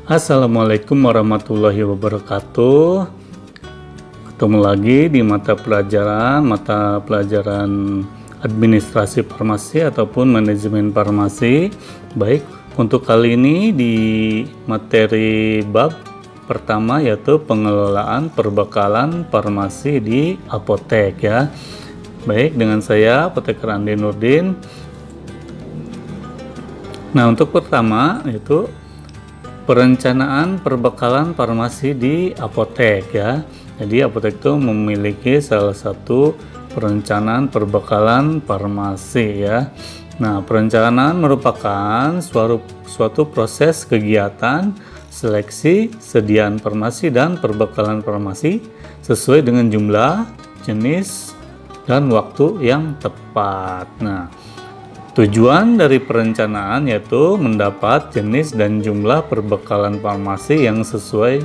Assalamualaikum warahmatullahi wabarakatuh. Ketemu lagi di mata pelajaran administrasi farmasi ataupun manajemen farmasi. Baik, untuk kali ini di materi bab pertama yaitu pengelolaan perbekalan farmasi di apotek ya. Baik, dengan saya Apoteker Andi Nurdin. Nah, untuk pertama yaitu perencanaan perbekalan farmasi di apotek ya. Jadi apotek itu memiliki salah satu perencanaan perbekalan farmasi ya. Nah, perencanaan merupakan suatu proses kegiatan seleksi, sediaan farmasi dan perbekalan farmasi sesuai dengan jumlah, jenis, dan waktu yang tepat. Nah, tujuan dari perencanaan yaitu mendapat jenis dan jumlah perbekalan farmasi yang sesuai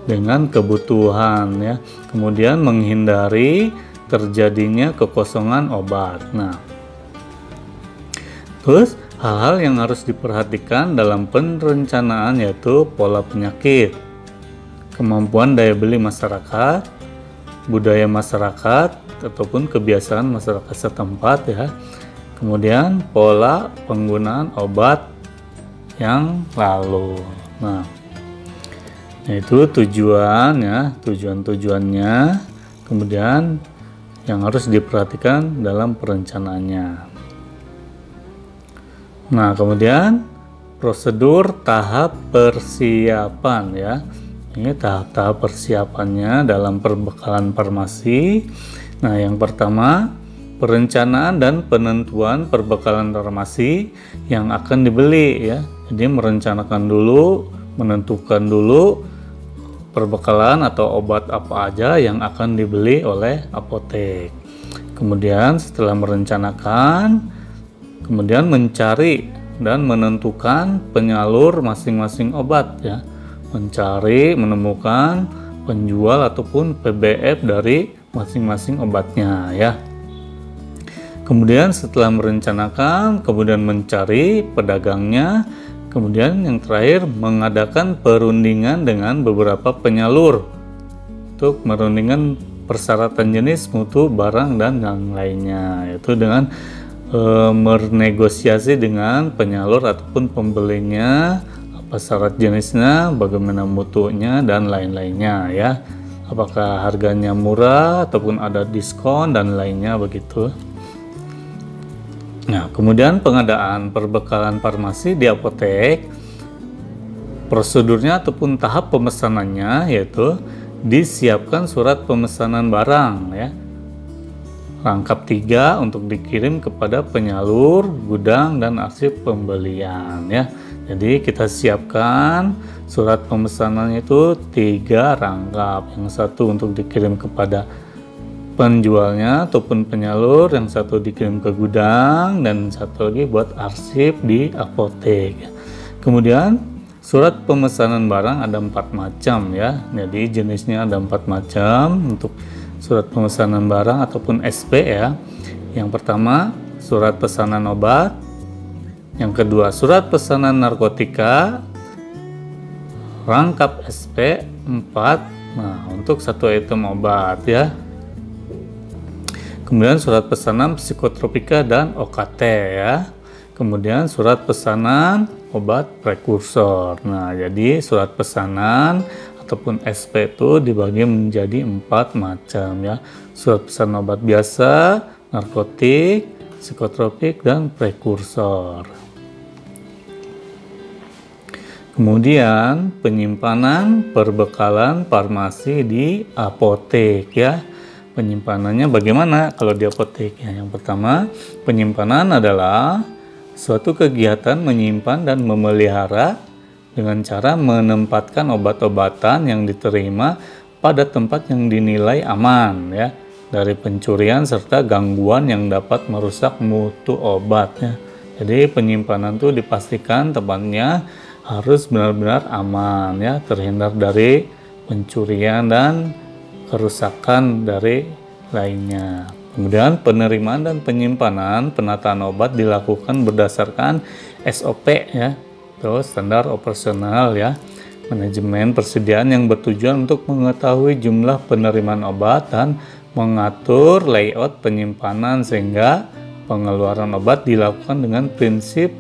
dengan kebutuhan ya. Kemudian menghindari terjadinya kekosongan obat. Nah, terus hal-hal yang harus diperhatikan dalam perencanaan yaitu pola penyakit, kemampuan daya beli masyarakat, budaya masyarakat ataupun kebiasaan masyarakat setempat ya. Kemudian pola penggunaan obat yang lalu. Nah, itu tujuannya. Kemudian yang harus diperhatikan dalam perencanaannya. Nah, kemudian prosedur tahap persiapan ya. Ini tahap-tahap persiapannya dalam perbekalan farmasi. Nah, yang pertama, perencanaan dan penentuan perbekalan farmasi yang akan dibeli ya. Jadi merencanakan dulu, menentukan dulu perbekalan atau obat apa aja yang akan dibeli oleh apotek. Kemudian setelah merencanakan, kemudian mencari dan menentukan penyalur masing-masing obat ya. Menemukan penjual ataupun PBF dari masing-masing obatnya ya. Kemudian setelah merencanakan, kemudian mencari pedagangnya, kemudian yang terakhir mengadakan perundingan dengan beberapa penyalur untuk merundingkan persyaratan jenis, mutu, barang, dan yang lainnya, yaitu dengan bernegosiasi dengan penyalur ataupun pembelinya, apa syarat jenisnya, bagaimana mutunya, dan lain-lainnya ya. Apakah harganya murah ataupun ada diskon dan lainnya begitu. Nah, kemudian pengadaan perbekalan farmasi di apotek, prosedurnya ataupun tahap pemesanannya yaitu disiapkan surat pemesanan barang ya, rangkap 3 untuk dikirim kepada penyalur, gudang, dan arsip pembelian ya. Jadi kita siapkan surat pemesanan itu 3 rangkap, yang satu untuk dikirim kepada penjualnya ataupun penyalur, yang satu dikirim ke gudang, dan satu lagi buat arsip di apotek. Kemudian surat pemesanan barang ada 4 macam ya. Jadi jenisnya ada 4 macam untuk surat pemesanan barang ataupun SP ya. Yang pertama surat pesanan obat, yang kedua surat pesanan narkotika, rangkap SP 4. Nah, untuk satu item obat ya. Kemudian surat pesanan psikotropika dan OKT ya. Kemudian surat pesanan obat prekursor. Nah, jadi surat pesanan ataupun SP itu dibagi menjadi 4 macam ya. Surat pesanan obat biasa, narkotik, psikotropik, dan prekursor. Kemudian penyimpanan perbekalan farmasi di apotek ya. Penyimpanannya bagaimana kalau di apotek ya? Yang pertama, penyimpanan adalah suatu kegiatan menyimpan dan memelihara dengan cara menempatkan obat-obatan yang diterima pada tempat yang dinilai aman ya dari pencurian serta gangguan yang dapat merusak mutu obat ya. Jadi penyimpanan itu dipastikan tempatnya harus benar-benar aman ya, terhindar dari pencurian dan kerusakan dari lainnya. Kemudian penerimaan dan penyimpanan penataan obat dilakukan berdasarkan SOP ya, terus standar operasional ya. manajemen persediaan yang bertujuan untuk mengetahui jumlah penerimaan obat dan mengatur layout penyimpanan sehingga pengeluaran obat dilakukan dengan prinsip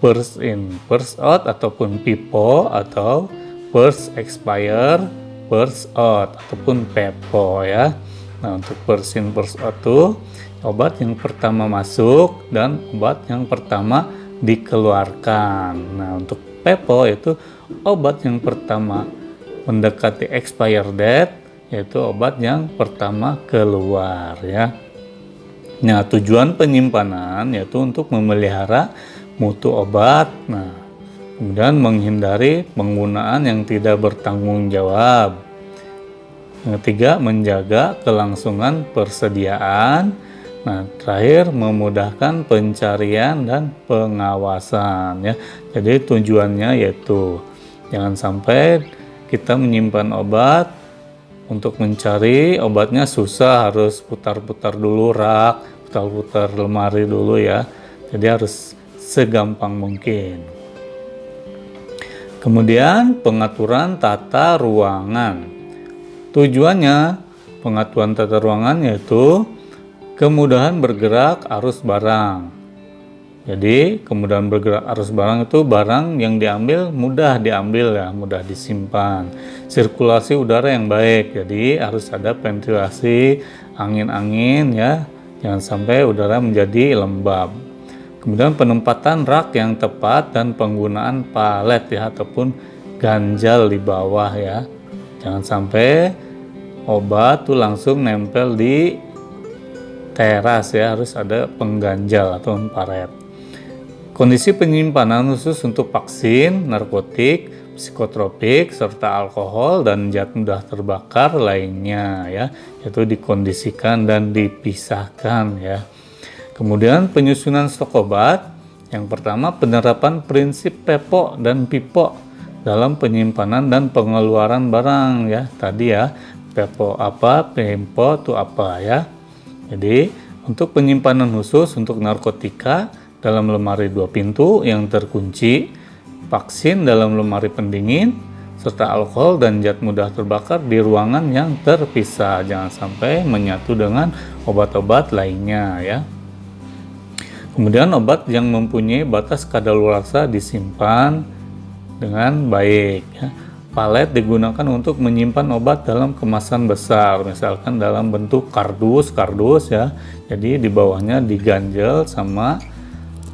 first in, first out ataupun PIPO atau first expire, first out ataupun PEPO ya. Nah, untuk first in, first out itu obat yang pertama masuk dan obat yang pertama dikeluarkan. Nah, untuk PEPO itu obat yang pertama mendekati expire date, yaitu obat yang pertama keluar ya. Nah, tujuan penyimpanan yaitu untuk memelihara mutu obat. Nah, kemudian menghindari penggunaan yang tidak bertanggung jawab. Yang ketiga, menjaga kelangsungan persediaan. Nah, terakhir memudahkan pencarian dan pengawasan ya. Jadi tujuannya yaitu jangan sampai kita menyimpan obat, untuk mencari obatnya susah, harus putar-putar dulu rak, putar-putar lemari dulu ya. Jadi harus segampang mungkin. Kemudian pengaturan tata ruangan. Tujuannya pengaturan tata ruangan yaitu kemudahan bergerak arus barang. Jadi kemudahan bergerak arus barang itu barang yang diambil mudah diambil ya, mudah disimpan. Sirkulasi udara yang baik, jadi harus ada ventilasi, angin-angin ya, jangan sampai udara menjadi lembab. Kemudian penempatan rak yang tepat dan penggunaan palet ya ataupun ganjal di bawah ya. Jangan sampai obat tuh langsung nempel di teras ya, harus ada pengganjal atau palet. Kondisi penyimpanan khusus untuk vaksin, narkotik, psikotropik, serta alkohol dan zat mudah terbakar lainnya ya, yaitu dikondisikan dan dipisahkan ya. Kemudian penyusunan stok obat. Yang pertama, penerapan prinsip PEPO dan PIPO dalam penyimpanan dan pengeluaran barang ya. Tadi ya, PEPO apa, PIPO itu apa ya. Jadi, untuk penyimpanan khusus untuk narkotika dalam lemari 2 pintu yang terkunci, vaksin dalam lemari pendingin, serta alkohol dan zat mudah terbakar di ruangan yang terpisah. Jangan sampai menyatu dengan obat-obat lainnya ya. Kemudian obat yang mempunyai batas kadaluarsa disimpan dengan baik ya. Palet digunakan untuk menyimpan obat dalam kemasan besar, misalkan dalam bentuk kardus ya. Jadi di bawahnya diganjel sama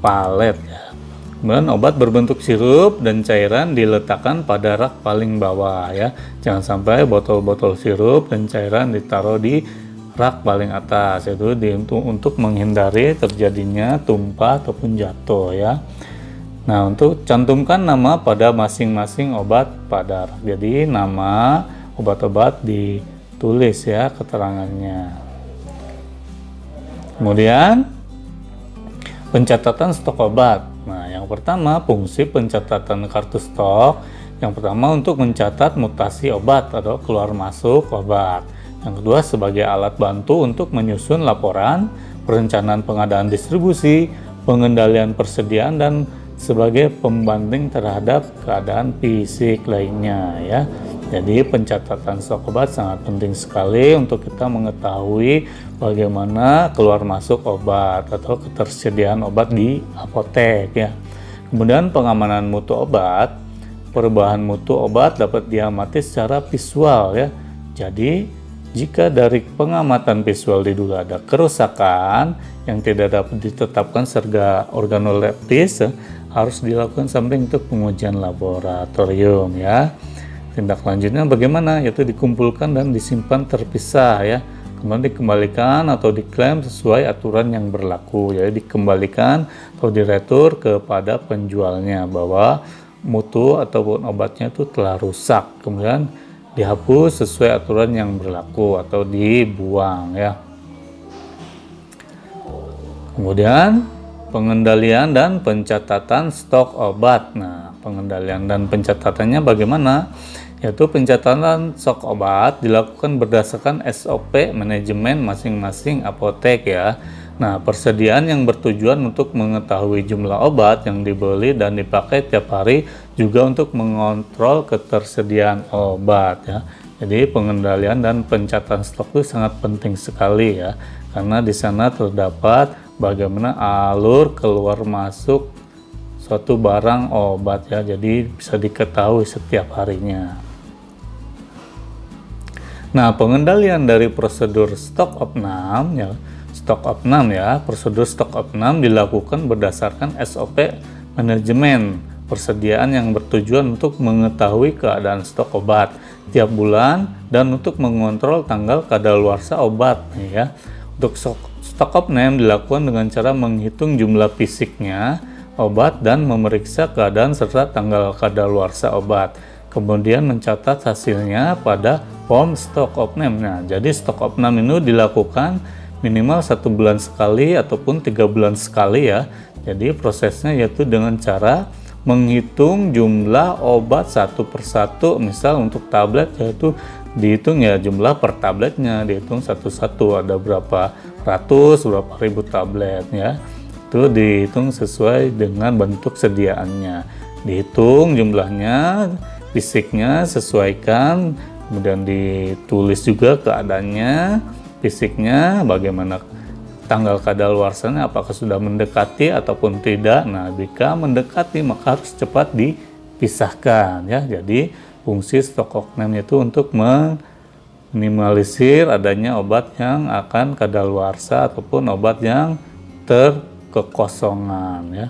palet ya. Kemudian obat berbentuk sirup dan cairan diletakkan pada rak paling bawah ya. Jangan sampai botol-botol sirup dan cairan ditaruh di rak paling atas, yaitu untuk menghindari terjadinya tumpah ataupun jatuh ya. Nah, untuk cantumkan nama pada masing-masing obat pada rak. Jadi nama obat-obat ditulis ya keterangannya. Kemudian pencatatan stok obat. Nah, yang pertama fungsi pencatatan kartu stok. Yang pertama untuk mencatat mutasi obat atau keluar masuk obat. Yang kedua sebagai alat bantu untuk menyusun laporan, perencanaan pengadaan distribusi, pengendalian persediaan, dan sebagai pembanding terhadap keadaan fisik lainnya ya. Jadi pencatatan stok obat sangat penting sekali untuk kita mengetahui bagaimana keluar masuk obat atau ketersediaan obat di apotek ya. Kemudian pengamanan mutu obat. Perubahan mutu obat dapat diamati secara visual ya. Jadi jika dari pengamatan visual diduga ada kerusakan yang tidak dapat ditetapkan secara organoleptis, harus dilakukan sampling untuk pengujian laboratorium ya. Tindak lanjutnya bagaimana? Yaitu dikumpulkan dan disimpan terpisah ya. Kemudian dikembalikan atau diklaim sesuai aturan yang berlaku. Jadi dikembalikan atau diretur kepada penjualnya bahwa mutu ataupun obatnya itu telah rusak. Kemudian dihapus sesuai aturan yang berlaku atau dibuang ya. Kemudian pengendalian dan pencatatan stok obat. Nah, pengendalian dan pencatatannya bagaimana? Yaitu pencatatan stok obat dilakukan berdasarkan SOP manajemen masing-masing apotek ya. Nah, persediaan yang bertujuan untuk mengetahui jumlah obat yang dibeli dan dipakai tiap hari juga untuk mengontrol ketersediaan obat ya. Jadi pengendalian dan pencatatan stok itu sangat penting sekali ya, karena di sana terdapat bagaimana alur keluar masuk suatu barang obat ya, jadi bisa diketahui setiap harinya. Nah, pengendalian dari prosedur stock of name ya, prosedur stock of name dilakukan berdasarkan SOP manajemen persediaan yang bertujuan untuk mengetahui keadaan stok obat tiap bulan dan untuk mengontrol tanggal kadaluarsa obat ya. Untuk stock of name dilakukan dengan cara menghitung jumlah fisiknya obat dan memeriksa keadaan serta tanggal kadaluarsa obat. Kemudian mencatat hasilnya pada form stock of name. Nah, jadi stock of name ini dilakukan minimal 1 bulan sekali ataupun 3 bulan sekali ya. Jadi prosesnya yaitu dengan cara menghitung jumlah obat satu persatu. Misal untuk tablet yaitu dihitung ya jumlah per tabletnya, dihitung satu-satu ada berapa ratus, berapa ribu tablet ya. Itu dihitung sesuai dengan bentuk sediaannya. Dihitung jumlahnya, fisiknya sesuaikan, kemudian ditulis juga keadaannya, fisiknya bagaimana, tanggal kadaluarsanya apakah sudah mendekati ataupun tidak. Nah, jika mendekati maka harus cepat dipisahkan ya. Jadi fungsi stock of name itu untuk meminimalisir adanya obat yang akan kadaluarsa ataupun obat yang terkekosongan ya.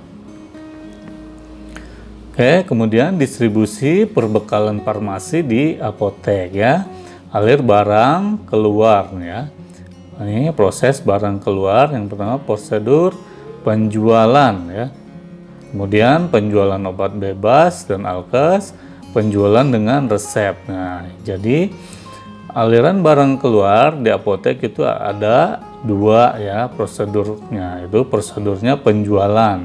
Oke, kemudian distribusi perbekalan farmasi di apotek ya. Alir barang keluar ya. Ini proses barang keluar. Yang pertama prosedur penjualan ya. Kemudian penjualan obat bebas dan alkes, penjualan dengan resep. Nah, jadi aliran barang keluar di apotek itu ada dua ya prosedurnya. Itu prosedurnya penjualan.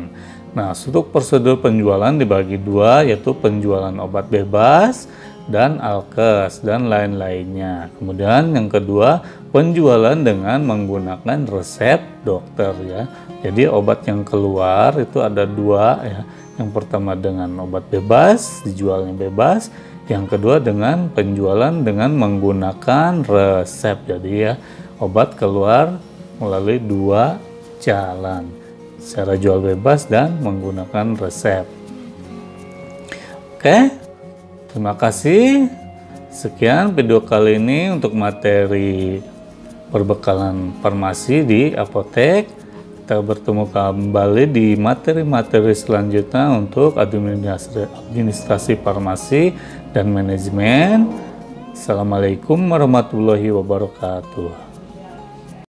Nah, untuk prosedur penjualan dibagi dua, yaitu penjualan obat bebas dan alkes dan lain-lainnya. Kemudian yang kedua, penjualan dengan menggunakan resep dokter ya. Jadi obat yang keluar itu ada dua ya. Yang pertama dengan obat bebas, dijualnya bebas. Yang kedua dengan penjualan dengan menggunakan resep. Jadi ya, obat keluar melalui dua jalan, secara jual bebas dan menggunakan resep. Oke, terima kasih. Sekian video kali ini untuk materi perbekalan farmasi di apotek. Kita bertemu kembali di materi-materi selanjutnya untuk administrasi farmasi dan manajemen. Assalamualaikum warahmatullahi wabarakatuh.